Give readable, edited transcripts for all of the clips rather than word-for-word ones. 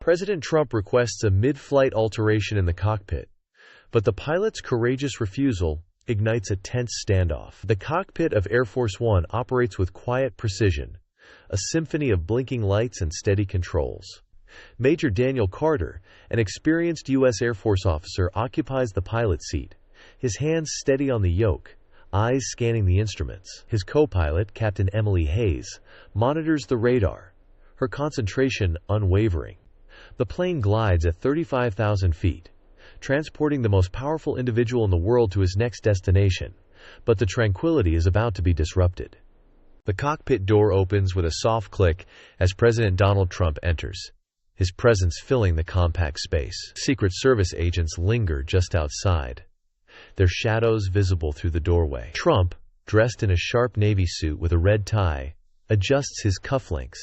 President Trump requests a mid-flight alteration in the cockpit, but the pilot's courageous refusal ignites a tense standoff. The cockpit of Air Force One operates with quiet precision, a symphony of blinking lights and steady controls. Major Daniel Carter, an experienced U.S. Air Force officer, occupies the pilot seat, his hands steady on the yoke, eyes scanning the instruments. His co-pilot, Captain Emily Hayes, monitors the radar, her concentration unwavering. The plane glides at 35,000 feet, transporting the most powerful individual in the world to his next destination, but the tranquility is about to be disrupted. The cockpit door opens with a soft click as President Donald Trump enters, his presence filling the compact space. Secret Service agents linger just outside, their shadows visible through the doorway. Trump, dressed in a sharp navy suit with a red tie, adjusts his cufflinks,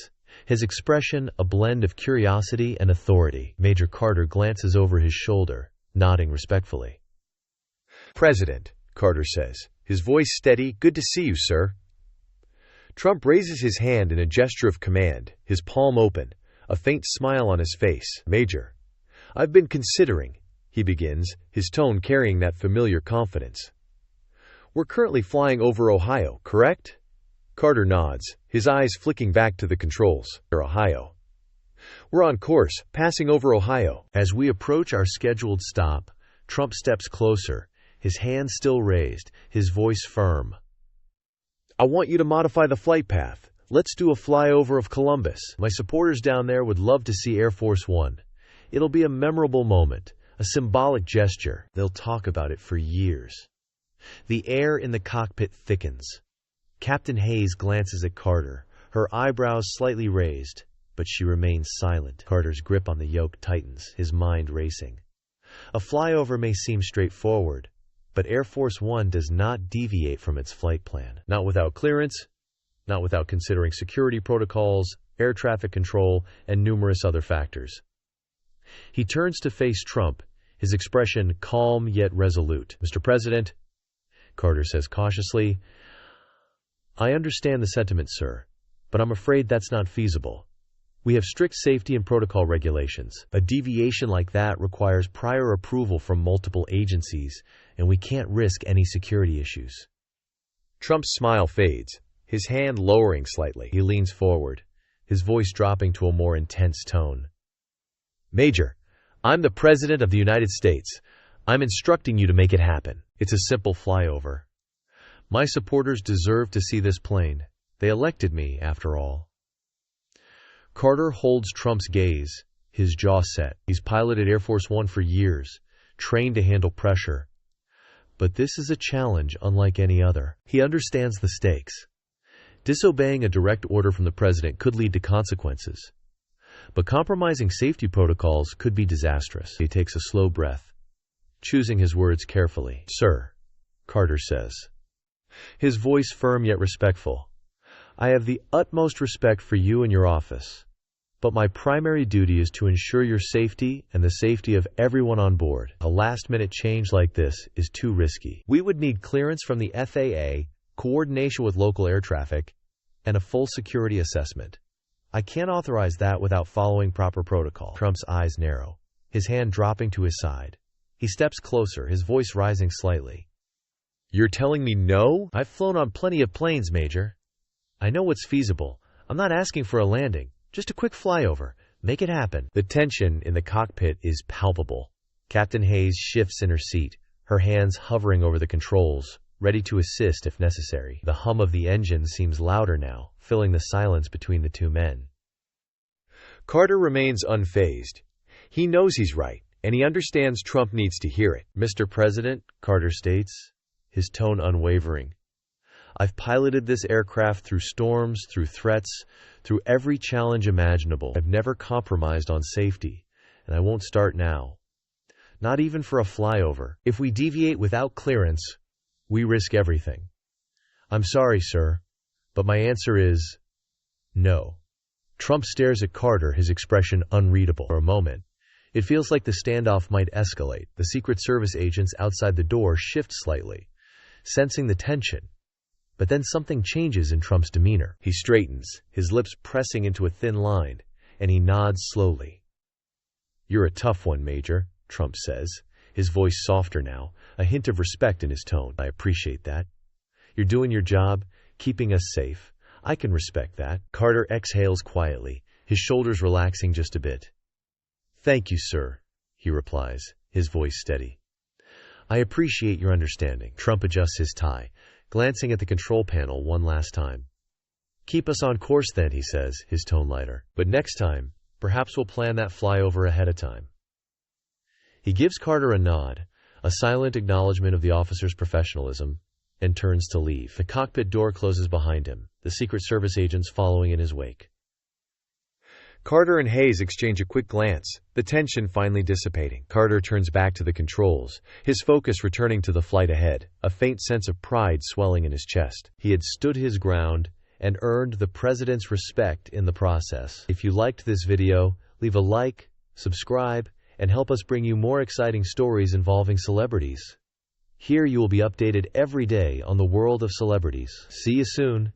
his expression a blend of curiosity and authority. Major Carter glances over his shoulder, nodding respectfully. "President," Carter says, his voice steady. "Good to see you, sir." Trump raises his hand in a gesture of command, his palm open, a faint smile on his face. "Major, I've been considering," he begins, his tone carrying that familiar confidence. "We're currently flying over Ohio, correct?" Carter nods, his eyes flicking back to the controls. "Ohio. We're on course, passing over Ohio." As we approach our scheduled stop, Trump steps closer, his hand still raised, his voice firm. "I want you to modify the flight path. Let's do a flyover of Columbus. My supporters down there would love to see Air Force One. It'll be a memorable moment, a symbolic gesture. They'll talk about it for years." The air in the cockpit thickens. Captain Hayes glances at Carter, her eyebrows slightly raised, but she remains silent. Carter's grip on the yoke tightens, his mind racing. A flyover may seem straightforward, but Air Force One does not deviate from its flight plan. Not without clearance, not without considering security protocols, air traffic control, and numerous other factors. He turns to face Trump, his expression calm yet resolute. "Mr. President," Carter says cautiously, "I understand the sentiment, sir, but I'm afraid that's not feasible. We have strict safety and protocol regulations. A deviation like that requires prior approval from multiple agencies, and we can't risk any security issues." Trump's smile fades, his hand lowering slightly. He leans forward, his voice dropping to a more intense tone. "Major, I'm the President of the United States. I'm instructing you to make it happen. It's a simple flyover. My supporters deserve to see this plane. They elected me, after all." Carter holds Trump's gaze, his jaw set. He's piloted Air Force One for years, trained to handle pressure. But this is a challenge unlike any other. He understands the stakes. Disobeying a direct order from the president could lead to consequences, but compromising safety protocols could be disastrous. He takes a slow breath, choosing his words carefully. "Sir," Carter says, his voice firm yet respectful, "I have the utmost respect for you and your office, but my primary duty is to ensure your safety and the safety of everyone on board. A last-minute change like this is too risky. We would need clearance from the FAA, coordination with local air traffic, and a full security assessment. I can't authorize that without following proper protocol." Trump's eyes narrow, his hand dropping to his side. He steps closer, his voice rising slightly. "You're telling me no?" "I've flown on plenty of planes, Major. I know what's feasible. I'm not asking for a landing, just a quick flyover. Make it happen." The tension in the cockpit is palpable. Captain Hayes shifts in her seat, her hands hovering over the controls, ready to assist if necessary. The hum of the engine seems louder now, filling the silence between the two men. Carter remains unfazed. He knows he's right, and he understands Trump needs to hear it. "Mr. President," Carter states, his tone unwavering, "I've piloted this aircraft through storms, through threats, through every challenge imaginable. I've never compromised on safety, and I won't start now. Not even for a flyover. If we deviate without clearance, we risk everything. I'm sorry, sir, but my answer is no." Trump stares at Carter, his expression unreadable. For a moment, it feels like the standoff might escalate. The Secret Service agents outside the door shift slightly, sensing the tension. But then something changes in Trump's demeanor. He straightens, his lips pressing into a thin line, and he nods slowly. "You're a tough one, Major," Trump says, his voice softer now, a hint of respect in his tone. "I appreciate that. You're doing your job, keeping us safe. I can respect that." Carter exhales quietly, his shoulders relaxing just a bit. "Thank you, sir," he replies, his voice steady. "I appreciate your understanding." Trump adjusts his tie, glancing at the control panel one last time. "Keep us on course then," he says, his tone lighter. "But next time, perhaps we'll plan that flyover ahead of time." He gives Carter a nod, a silent acknowledgement of the officer's professionalism, and turns to leave. The cockpit door closes behind him, the Secret Service agents following in his wake. Carter and Hayes exchange a quick glance, the tension finally dissipating. Carter turns back to the controls, his focus returning to the flight ahead, a faint sense of pride swelling in his chest. He had stood his ground and earned the president's respect in the process. If you liked this video, leave a like, subscribe, and help us bring you more exciting stories involving celebrities. Here you will be updated every day on the world of celebrities. See you soon.